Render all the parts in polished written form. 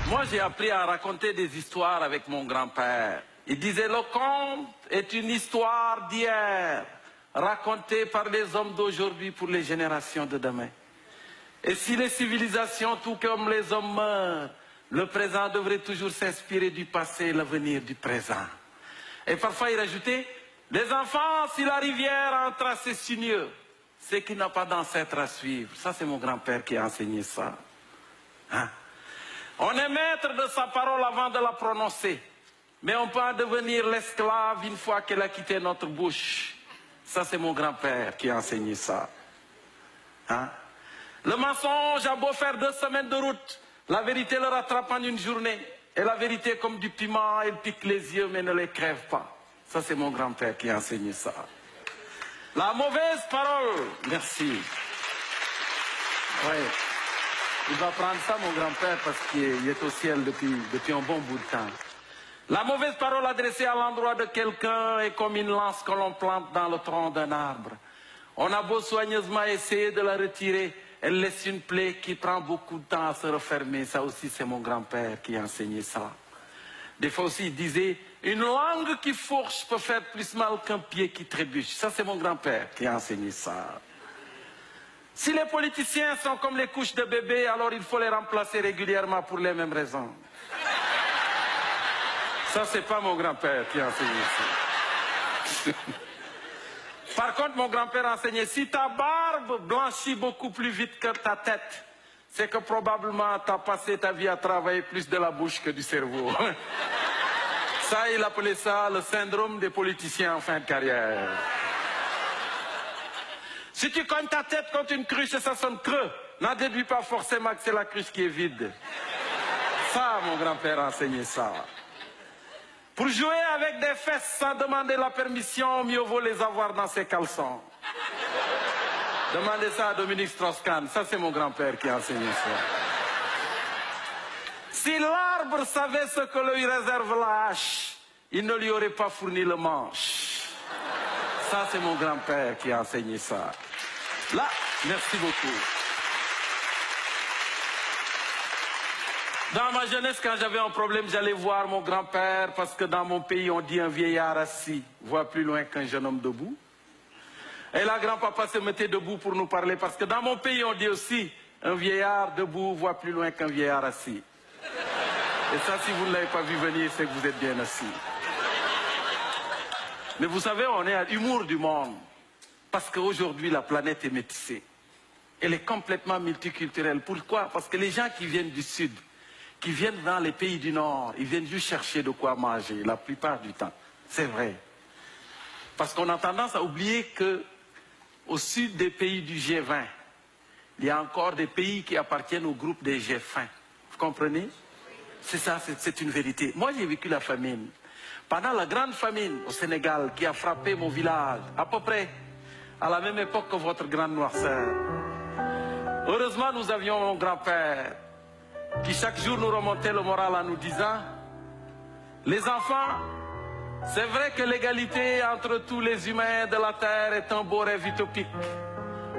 Moi, j'ai appris à raconter des histoires avec mon grand-père. Il disait, le conte est une histoire d'hier, racontée par les hommes d'aujourd'hui pour les générations de demain. Et si les civilisations, tout comme les hommes, meurent, le présent devrait toujours s'inspirer du passé et l'avenir du présent. Et parfois, il rajoutait, les enfants, si la rivière a un tracé sinueux, c'est qu'il n'a pas d'ancêtre à suivre. Ça, c'est mon grand-père qui a enseigné ça. Hein? On est maître de sa parole avant de la prononcer. Mais on peut en devenir l'esclave une fois qu'elle a quitté notre bouche. Ça, c'est mon grand-père qui a enseigné ça. Hein? Le mensonge a beau faire 2 semaines de route, la vérité le rattrape en une journée. Et la vérité, comme du piment, elle pique les yeux mais ne les crève pas. Ça, c'est mon grand-père qui a enseigné ça. La mauvaise parole, merci. Oui. Il va prendre ça, mon grand-père, parce qu'il est au ciel depuis un bon bout de temps. La mauvaise parole adressée à l'endroit de quelqu'un est comme une lance que l'on plante dans le tronc d'un arbre. On a beau soigneusement essayer de la retirer, elle laisse une plaie qui prend beaucoup de temps à se refermer. Ça aussi, c'est mon grand-père qui a enseigné ça. Des fois aussi, il disait, une langue qui fourche peut faire plus mal qu'un pied qui trébuche. Ça, c'est mon grand-père qui a enseigné ça. Si les politiciens sont comme les couches de bébé, alors il faut les remplacer régulièrement pour les mêmes raisons. Ça, c'est pas mon grand-père qui a enseigné ça. Par contre, mon grand-père a enseigné, si ta barbe blanchit beaucoup plus vite que ta tête, c'est que probablement tu as passé ta vie à travailler plus de la bouche que du cerveau. Ça, il appelait ça le syndrome des politiciens en fin de carrière. Si tu cognes ta tête contre une cruche et ça sonne creux, n'en déduis pas forcément que c'est la cruche qui est vide. Ça, mon grand-père a enseigné ça. Pour jouer avec des fesses sans demander la permission, mieux vaut les avoir dans ses caleçons. Demandez ça à Dominique Strauss-Kahn. Ça, c'est mon grand-père qui a enseigné ça. Si l'arbre savait ce que lui réserve la hache, il ne lui aurait pas fourni le manche. Ça, c'est mon grand-père qui a enseigné ça. Là, merci beaucoup. Dans ma jeunesse, quand j'avais un problème, j'allais voir mon grand-père, parce que dans mon pays, on dit un vieillard assis voit plus loin qu'un jeune homme debout. Et là, grand-papa se mettait debout pour nous parler, parce que dans mon pays, on dit aussi un vieillard debout voit plus loin qu'un vieillard assis. Et ça, si vous ne l'avez pas vu venir, c'est que vous êtes bien assis. Mais vous savez, on est à l'humour du monde, parce qu'aujourd'hui, la planète est métissée. Elle est complètement multiculturelle. Pourquoi? Parce que les gens qui viennent du Sud, qui viennent dans les pays du Nord, ils viennent juste chercher de quoi manger, la plupart du temps. C'est vrai. Parce qu'on a tendance à oublier qu'au sud des pays du G20, il y a encore des pays qui appartiennent au groupe des G20. Vous comprenez? C'est ça, c'est une vérité. Moi, j'ai vécu la famine. Pendant la grande famine au Sénégal qui a frappé mon village, à peu près à la même époque que votre grande noirceur. Heureusement, nous avions mon grand-père qui chaque jour nous remontait le moral en nous disant, les enfants, c'est vrai que l'égalité entre tous les humains de la terre est un beau rêve utopique.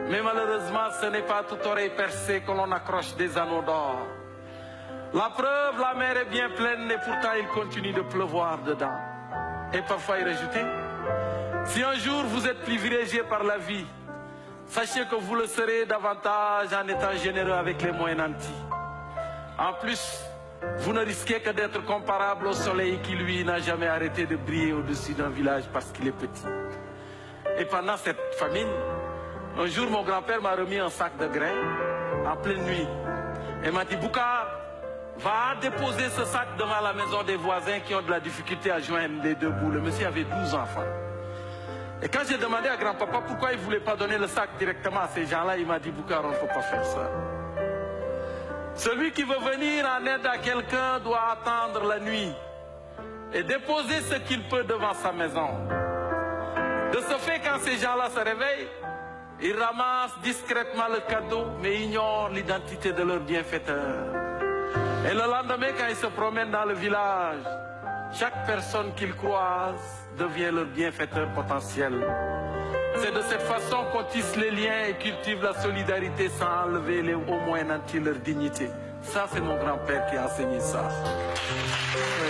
Mais malheureusement, ce n'est pas à toute oreille percée que l'on accroche des anneaux d'or. La preuve, la mer est bien pleine et pourtant il continue de pleuvoir dedans. Et parfois il rajoutait, si un jour vous êtes privilégié par la vie, sachez que vous le serez davantage en étant généreux avec les moins nantis. En plus, vous ne risquez que d'être comparable au soleil qui, lui, n'a jamais arrêté de briller au-dessus d'un village parce qu'il est petit. Et pendant cette famine, un jour, mon grand-père m'a remis un sac de grains en pleine nuit. Et m'a dit, Bouka, va déposer ce sac devant la maison des voisins qui ont de la difficulté à joindre les deux bouts. Le monsieur avait 12 enfants. Et quand j'ai demandé à grand-papa pourquoi il ne voulait pas donner le sac directement à ces gens-là, il m'a dit, Bouka, on ne peut pas faire ça. Celui qui veut venir en aide à quelqu'un doit attendre la nuit et déposer ce qu'il peut devant sa maison. De ce fait, quand ces gens-là se réveillent, ils ramassent discrètement le cadeau, mais ignorent l'identité de leur bienfaiteur. Et le lendemain, quand ils se promènent dans le village, chaque personne qu'ils croisent devient leur bienfaiteur potentiel. C'est de cette façon qu'on tisse les liens et cultive la solidarité sans enlever les au moins nantis leur dignité. Ça, c'est mon grand-père qui a enseigné ça. Oui.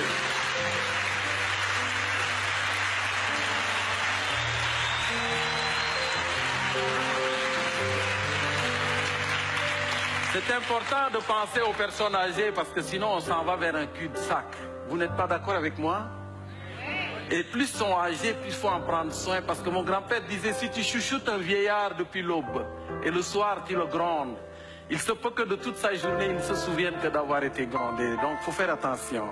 C'est important de penser aux personnes âgées parce que sinon on s'en va vers un cul-de-sac. Vous n'êtes pas d'accord avec moi? Et plus ils sont âgés, plus il faut en prendre soin. Parce que mon grand-père disait, si tu chouchoutes un vieillard depuis l'aube et le soir tu le grondes, il se peut que de toute sa journée, il ne se souvienne que d'avoir été grondé. Donc il faut faire attention.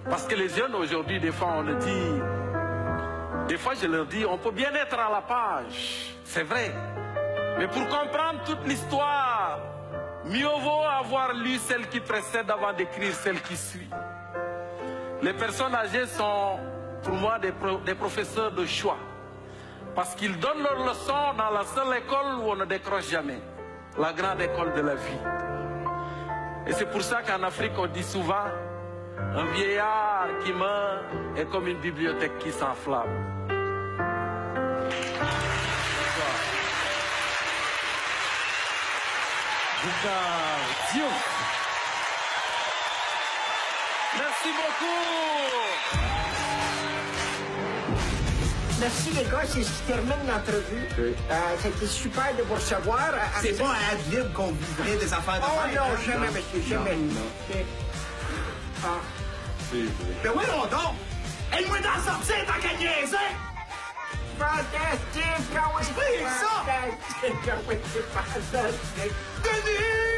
Parce que les jeunes aujourd'hui, des fois on le dit, des fois je leur dis, on peut bien être à la page, c'est vrai. Mais pour comprendre toute l'histoire, mieux vaut avoir lu celle qui précède avant d'écrire celle qui suit. Les personnes âgées sont, pour moi, des professeurs de choix. Parce qu'ils donnent leurs leçons dans la seule école où on ne décroche jamais. La grande école de la vie. Et c'est pour ça qu'en Afrique, on dit souvent, un vieillard qui meurt est comme une bibliothèque qui s'enflamme. Merci beaucoup. Merci les gars, c'est ce qui termine l'entrevue. Oui. C'était super de vous recevoir. C'est pas à Adlib qu'on vivrait des affaires de Oh même, non, hein? jamais, monsieur, jamais. Ah. Mais oui, on donc! Aide-moi d'en sortir tant qu'à niaiser! Fantastique! Ah oui, C'est ça! fantastique! Ah oui, c'est fantastique! Denis!